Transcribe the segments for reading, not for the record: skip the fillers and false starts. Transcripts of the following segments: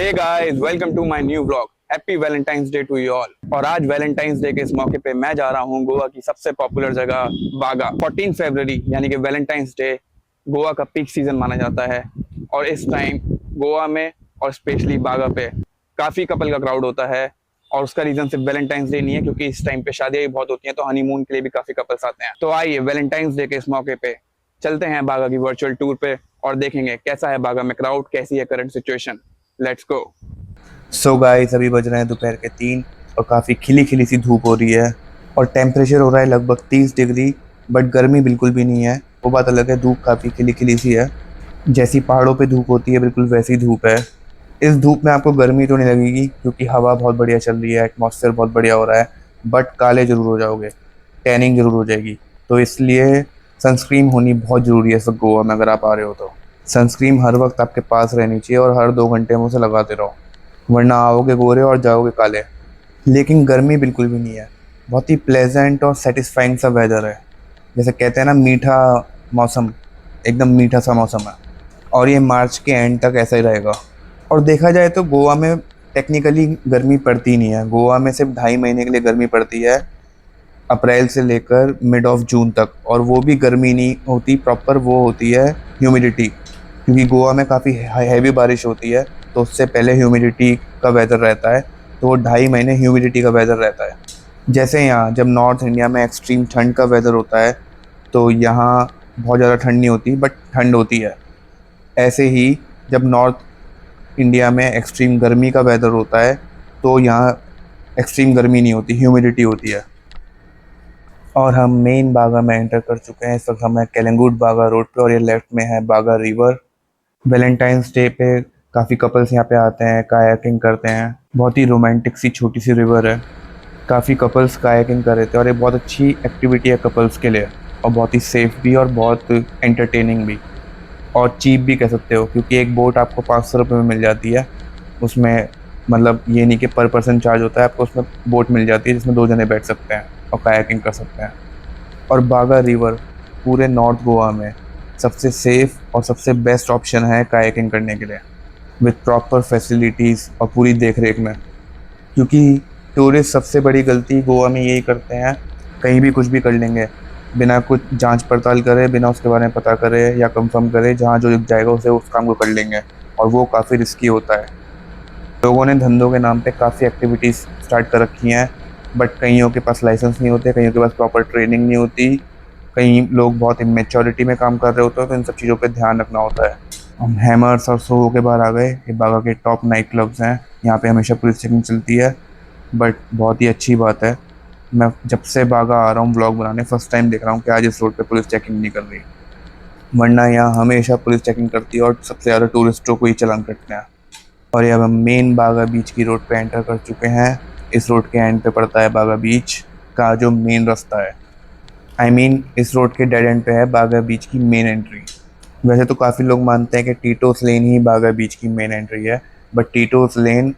Hey guys, welcome to my new vlog. Happy Valentine's day to you all. और आज Valentine's day के इस मौके पे मैं जा रहा हूँ गोवा की सबसे पॉपुलर जगह बागा। 14 फरवरी यानी कि वैलेंटाइंस डे गोवा का पीक सीजन माना जाता है। और इस टाइम गोवा में और स्पेशली बागा पे काफ़ी कपल का क्राउड होता है। और उसका रीज़न सिर्फ वैलेंटाइंस डे नहीं है, क्योंकि इस टाइम पे शादियाँ भी बहुत होती हैं, तो हनीमून के लिए भी काफ़ी कपल्स आते हैं। तो आइए वैलेंटाइंस डे के इस मौके पे चलते हैं बागा की वर्चुअल टूर पे और देखेंगे कैसा है बागा में क्राउड, कैसी है current situation. Let's go. So guys, अभी बज रहे हैं दोपहर के 3 और काफ़ी खिली खिली सी धूप हो रही है और टेम्परेचर हो रहा है लगभग 30 डिग्री। बट गर्मी बिल्कुल भी नहीं है। वो बात अलग है, धूप काफ़ी खिली खिली सी है। जैसी पहाड़ों पे धूप होती है बिल्कुल वैसी धूप है। इस धूप में आपको गर्मी तो नहीं लगेगी क्योंकि हवा बहुत बढ़िया चल रही है, एटमॉस्फेयर बहुत बढ़िया हो रहा है। बट काले ज़रूर हो जाओगे, टैनिंग ज़रूर हो जाएगी। तो इसलिए सनस्क्रीन होनी बहुत ज़रूरी है सब गोवा में। अगर आप आ रहे हो तो सनस्क्रीन हर वक्त आपके पास रहनी चाहिए और हर 2 घंटे में उसे लगाते रहो, वरना आओगे गोरे और जाओगे काले। लेकिन गर्मी बिल्कुल भी नहीं है, बहुत ही प्लेजेंट और सेटिस्फाइंग सा वेदर है। जैसे कहते हैं ना, मीठा मौसम, एकदम मीठा सा मौसम है। और ये मार्च के एंड तक ऐसा ही रहेगा। और देखा जाए तो गोवा में टेक्निकली गर्मी पड़ती नहीं है। गोवा में सिर्फ 2.5 महीने के लिए गर्मी पड़ती है, अप्रैल से लेकर मिड ऑफ जून तक। और वो भी गर्मी नहीं होती प्रॉपर, वो होती है ह्यूमिडिटी। क्योंकि गोवा में काफ़ी हैवी बारिश होती है, तो उससे पहले ह्यूमिडिटी का वेदर रहता है। तो वो 2.5 महीने ह्यूमिडिटी का वेदर रहता है। जैसे यहाँ जब नॉर्थ इंडिया में एक्सट्रीम ठंड का वेदर होता है, तो यहाँ बहुत ज़्यादा ठंड नहीं होती बट ठंड होती है। ऐसे ही जब नॉर्थ इंडिया में एक्सट्रीम गर्मी का वेदर होता है, तो यहाँ एक्सट्रीम गर्मी नहीं होती, ह्यूमिडिटी होती है। और हम मेन बागा में एंटर कर चुके हैं। इस वक्त हम हैं केलंगूट बागा रोड पे और ये लेफ्ट में है बागा रिवर। वैलेंटाइंस डे पे काफ़ी कपल्स यहाँ पे आते हैं, कायाकिंग करते हैं। बहुत ही रोमांटिक सी छोटी सी रिवर है। काफ़ी कपल्स कायाकिंग कर रहे थे और ये बहुत अच्छी एक्टिविटी है कपल्स के लिए, और बहुत ही सेफ भी और बहुत एंटरटेनिंग भी। और चीप भी कह सकते हो, क्योंकि एक बोट आपको 500 रुपये में मिल जाती है। उसमें मतलब ये नहीं कि पर पर्सन चार्ज होता है, आपको उसमें बोट मिल जाती है जिसमें 2 जने बैठ सकते हैं और कायाकिंग कर सकते हैं। और बागा रिवर पूरे नॉर्थ गोवा में सबसे सेफ और सबसे बेस्ट ऑप्शन है कायाकिंग करने के लिए, विद प्रॉपर फैसिलिटीज़ और पूरी देख रेख में। क्योंकि टूरिस्ट सबसे बड़ी गलती गोवा में यही करते हैं, कहीं भी कुछ भी कर लेंगे बिना कुछ जांच पड़ताल करे, बिना उसके बारे में पता करे या कंफर्म करे, जहाँ जो दिख जाएगा उसे उस काम को कर लेंगे। और वो काफ़ी रिस्की होता है। लोगों ने धंधों के नाम पे काफ़ी एक्टिविटीज़ स्टार्ट कर रखी हैं, बट कईयों के पास लाइसेंस नहीं होते, कईयों के पास प्रॉपर ट्रेनिंग नहीं होती, कई लोग बहुत इमेच्योरिटी में काम कर रहे होते हैं। तो इन सब चीज़ों पे ध्यान रखना होता है। हम हैमर्स और सोहो के बाहर आ गए। ये बागा के टॉप नाइट क्लब्स हैं, यहाँ पे हमेशा पुलिस चेकिंग चलती है। बट बहुत ही अच्छी बात है, मैं जब से बागा आ रहा हूँ व्लॉग बनाने, फर्स्ट टाइम देख रहा हूँ कि आज इस रोड पे पुलिस चेकिंग नहीं कर रही। वरना यहाँ हमेशा पुलिस चेकिंग करती है और सबसे ज़्यादा टूरिस्टों को ही चालान कटते हैं। और ये अब हम मेन बागा बीच की रोड पे एंटर कर चुके हैं। इस रोड के एंड पे पड़ता है बागा बीच का जो मेन रास्ता है। इस रोड के डेड एंड पे है बागा बीच की मेन एंट्री। वैसे तो काफ़ी लोग मानते हैं कि टीटोस लेन ही बागा बीच की मेन एंट्री है, बट टीटोस लेन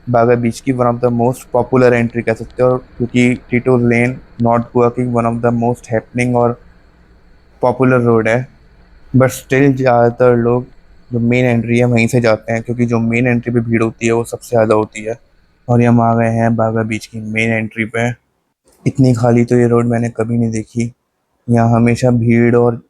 बागा बीच की one of the most popular entry कह सकते हो, क्योंकि टीटोस लेन नॉर्थ गोवा की one of the most happening और पॉपुलर रोड है। बट स्टिल ज़्यादातर लोग जो मेन एंट्री है वहीं से जाते हैं, क्योंकि जो मेन एंट्री पे भीड़ होती है वो सबसे ज़्यादा होती है। और ये हम आ गए हैं बागा बीच की मेन एंट्री पे। इतनी खाली तो ये रोड मैंने कभी नहीं देखी। यहाँ हमेशा भीड़ और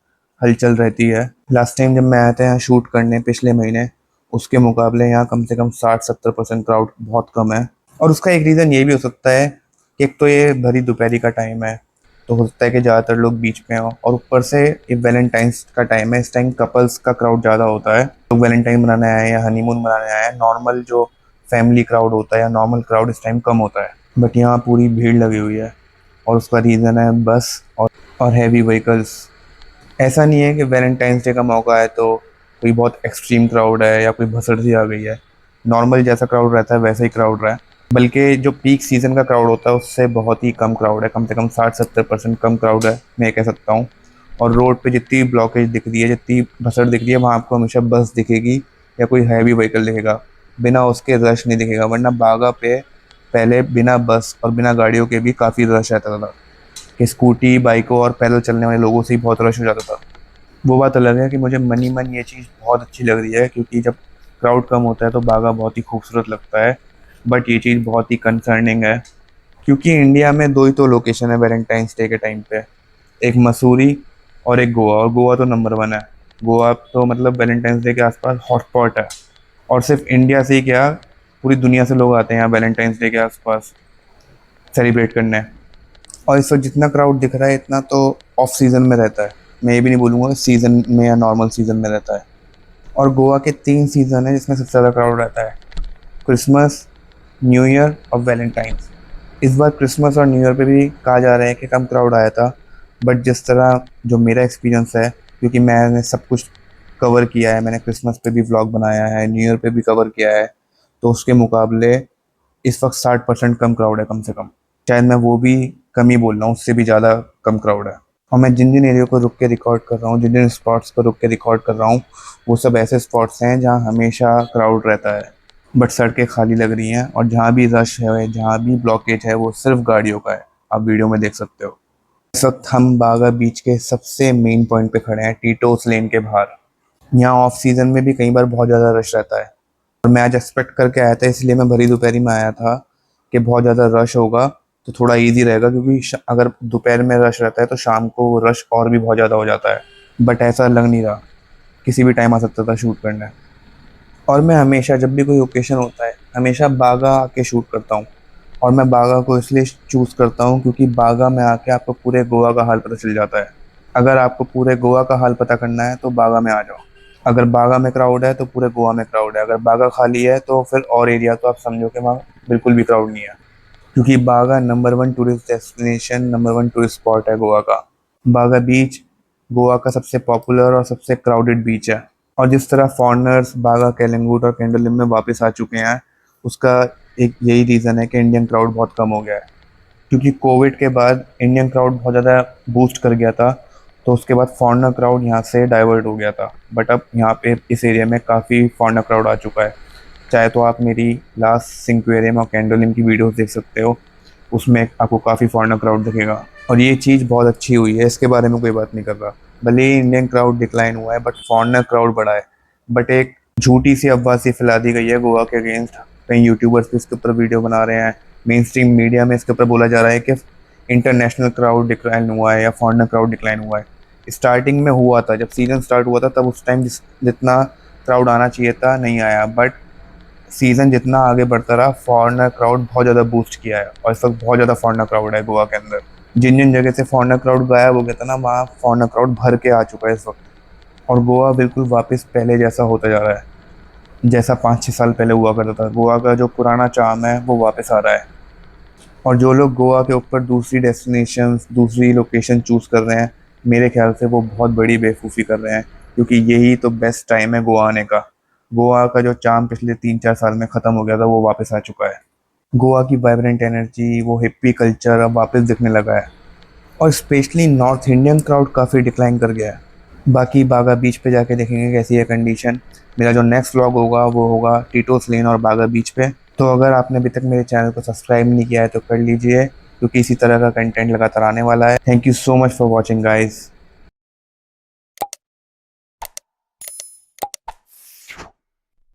हलचल रहती है। लास्ट टाइम जब मैं आया था यहाँ शूट करने पिछले महीने, उसके मुकाबले यहाँ कम से कम 60-70% क्राउड बहुत कम है। और उसका एक रीज़न ये भी हो सकता है कि एक तो ये भरी दोपहरी का टाइम है, तो हो सकता है कि ज़्यादातर लोग बीच में हों, और ऊपर से ये वैलेंटाइंस का टाइम है। इस टाइम कपल्स का क्राउड ज़्यादा होता है। लोग वैलेंटाइन मनाने आए हैं या हनीमून मनाने आए हैं। नॉर्मल जो फैमिली क्राउड होता है या नॉर्मल क्राउड इस टाइम कम होता है। बट यहाँ पूरी भीड़ लगी हुई है, और उसका रीज़न है बस और हैवी व्हीकल्स। ऐसा नहीं है कि वैलेंटाइंस डे का मौका है तो कोई बहुत एक्सट्रीम क्राउड है या कोई भसड़ सी आ गई है। नॉर्मल जैसा क्राउड रहता है वैसा ही क्राउड रहा है। बल्कि जो पीक सीज़न का क्राउड होता है उससे बहुत ही कम क्राउड है, कम से कम 60-70% कम क्राउड है, मैं ये कह सकता हूँ। और रोड पे जितनी ब्लॉकेज दिख रही है, जितनी भसड़ दिख रही है, वहाँ आपको हमेशा बस दिखेगी या कोई हैवी व्हीकल दिखेगा, बिना उसके रश नहीं दिखेगा। वरना बागा पे पहले बिना बस और बिना गाड़ियों के भी काफ़ी रश रहता था, कि स्कूटी, बाइकों और पैदल चलने वाले लोगों से ही बहुत रश हो जाता था। वो बात अलग है कि मुझे मनी मन ये चीज़ बहुत अच्छी लग रही है, क्योंकि जब क्राउड कम होता है तो बागा बहुत ही खूबसूरत लगता है। बट ये चीज़ बहुत ही कंसर्निंग है, क्योंकि इंडिया में दो ही तो लोकेशन है वैलेंटाइंस डे के टाइम पे, एक मसूरी और एक गोवा, और गोवा तो नंबर वन है। गोवा तो मतलब वैलेंटाइंस डे के आसपास हॉटस्पॉट है, और सिर्फ इंडिया से ही क्या, पूरी दुनिया से लोग आते हैं यहाँ वैलेंटाइंस डे के आसपास सेलिब्रेट करने। और इस वक्त जितना क्राउड दिख रहा है इतना तो ऑफ सीज़न में रहता है, मैं ये भी नहीं बोलूँगा सीज़न में या नॉर्मल सीज़न में रहता है। और गोवा के 3 सीज़न है जिसमें सबसे ज़्यादा क्राउड रहता है, क्रिसमस, न्यू ईयर और वैलेंटाइंस। इस बार क्रिसमस और न्यू ईयर पे भी कहा जा रहा है कि कम क्राउड आया था, बट जिस तरह जो मेरा एक्सपीरियंस है, क्योंकि मैंने सब कुछ कवर किया है, मैंने क्रिसमस पे भी व्लॉग बनाया है, न्यू ईयर पे भी कवर किया है, तो उसके मुकाबले इस वक्त 60% कम क्राउड है कम से कम। शायद मैं वो भी कम ही बोल रहा हूँ, उससे भी ज़्यादा कम क्राउड है। और मैं जिन जिन एरिया को रुक के रिकॉर्ड कर रहा हूँ, जिन जिन स्पॉट्स पर रुक के रिकॉर्ड कर रहा हूँ, वो सब ऐसे स्पॉट्स हैं जहाँ हमेशा क्राउड रहता है, बट सड़कें खाली लग रही हैं, और जहाँ भी रश है, जहाँ भी ब्लॉकेज है, वो सिर्फ गाड़ियों का है। आप वीडियो में देख सकते हो। इस वक्त हम बागा बीच के सबसे मेन पॉइंट पे खड़े हैं, टीटोस लेन के बाहर। यहाँ ऑफ सीज़न में भी कई बार बहुत ज़्यादा रश रहता है, और मैं आज एक्सपेक्ट करके आया था, इसलिए मैं भरी दोपहरी में आया था कि बहुत ज़्यादा रश होगा तो थोड़ा इजी रहेगा, क्योंकि अगर दोपहर में रश रहता है तो शाम को रश और भी बहुत ज़्यादा हो जाता है। बट ऐसा लग नहीं रहा, किसी भी टाइम आ सकता था शूट करने। और मैं हमेशा जब भी कोई ओकेशन होता है हमेशा बागा आके शूट करता हूँ, और मैं बागा को इसलिए चूज़ करता हूँ क्योंकि बागा में आके आपको पूरे गोवा का हाल पता चल जाता है। अगर आपको पूरे गोवा का हाल पता करना है तो बागा में आ जाओ। अगर बागा में क्राउड है तो पूरे गोवा में क्राउड है, अगर बागा खाली है तो फिर और एरिया तो आप समझो कि वहाँ बिल्कुल भी क्राउड नहीं है, क्योंकि बागा number one tourist destination, number one tourist spot है गोवा का। बागा बीच गोवा का सबसे पॉपुलर और सबसे क्राउडेड बीच है, और जिस तरह फॉरेनर्स बागा, केलंगूट और कैंडोलिम में वापस आ चुके हैं, उसका एक यही रीज़न है कि इंडियन क्राउड बहुत कम हो गया है। क्योंकि कोविड के बाद इंडियन क्राउड बहुत ज़्यादा बूस्ट कर गया था, तो उसके बाद फॉरेनर क्राउड यहाँ से डाइवर्ट हो गया था। बट अब यहाँ पे इस एरिया में काफ़ी फॉरेनर क्राउड आ चुका है। चाहे तो आप मेरी लास्ट सिंक्वेरियम और कैंडोलिम की वीडियोस देख सकते हो, उसमें आपको काफ़ी फॉरेनर क्राउड दिखेगा, और ये चीज़ बहुत अच्छी हुई है, इसके बारे में कोई बात नहीं कर रहा। भले ही इंडियन क्राउड डिक्लाइन हुआ है बट फॉरेनर क्राउड बढ़ा है। बट एक झूठी सी अफवाह सी फैला दी गई है गोवा के अगेंस्ट, कई यूट्यूबर्स भी इसके ऊपर वीडियो बना रहे हैं, मेन स्ट्रीम मीडिया में इसके ऊपर बोला जा रहा है कि इंटरनेशनल क्राउड डिक्लाइन हुआ है या फॉरेनर क्राउड डिक्लाइन हुआ है। स्टार्टिंग में हुआ था, जब सीज़न स्टार्ट हुआ था तब उस टाइम जितना क्राउड आना चाहिए था नहीं आया, बट सीज़न जितना आगे बढ़ता रहा फॉरेनर क्राउड बहुत ज़्यादा बूस्ट किया है, और इस वक्त बहुत ज़्यादा फॉरेनर क्राउड है गोवा के अंदर। जिन जिन जगह से फॉरेनर क्राउड गायब हो गया था ना, वहाँ फॉरेनर क्राउड भर के आ चुका है इस वक्त, और गोवा बिल्कुल वापस पहले जैसा होता जा रहा है, जैसा 5-6 साल पहले हुआ करता था। गोवा का जो पुराना चार्म है वो वापस आ रहा है, और जो लोग गोवा के ऊपर दूसरी डेस्टिनेशंस, दूसरी लोकेशन चूज़ कर रहे हैं, मेरे ख्याल से वो बहुत बड़ी बेवकूफ़ी कर रहे हैं, क्योंकि यही तो बेस्ट टाइम है गोवा आने का। गोवा का जो चार्म पिछले 3-4 साल में ख़त्म हो गया था वो वापस आ चुका है। गोवा की वाइब्रेंट एनर्जी, वो हिप्पी कल्चर अब वापस दिखने लगा है, और स्पेशली नॉर्थ इंडियन क्राउड काफ़ी डिक्लाइन कर गया है। बाकी बागा बीच पे जाके देखेंगे कैसी है कंडीशन। मेरा जो नेक्स्ट व्लॉग होगा वो होगा टीटोस लेन और बागा बीच पे। तो अगर आपने अभी तक मेरे चैनल को सब्सक्राइब नहीं किया है तो कर लीजिए, क्योंकि इसी तरह का कंटेंट लगातार आने वाला है। Thank you so much for watching guys.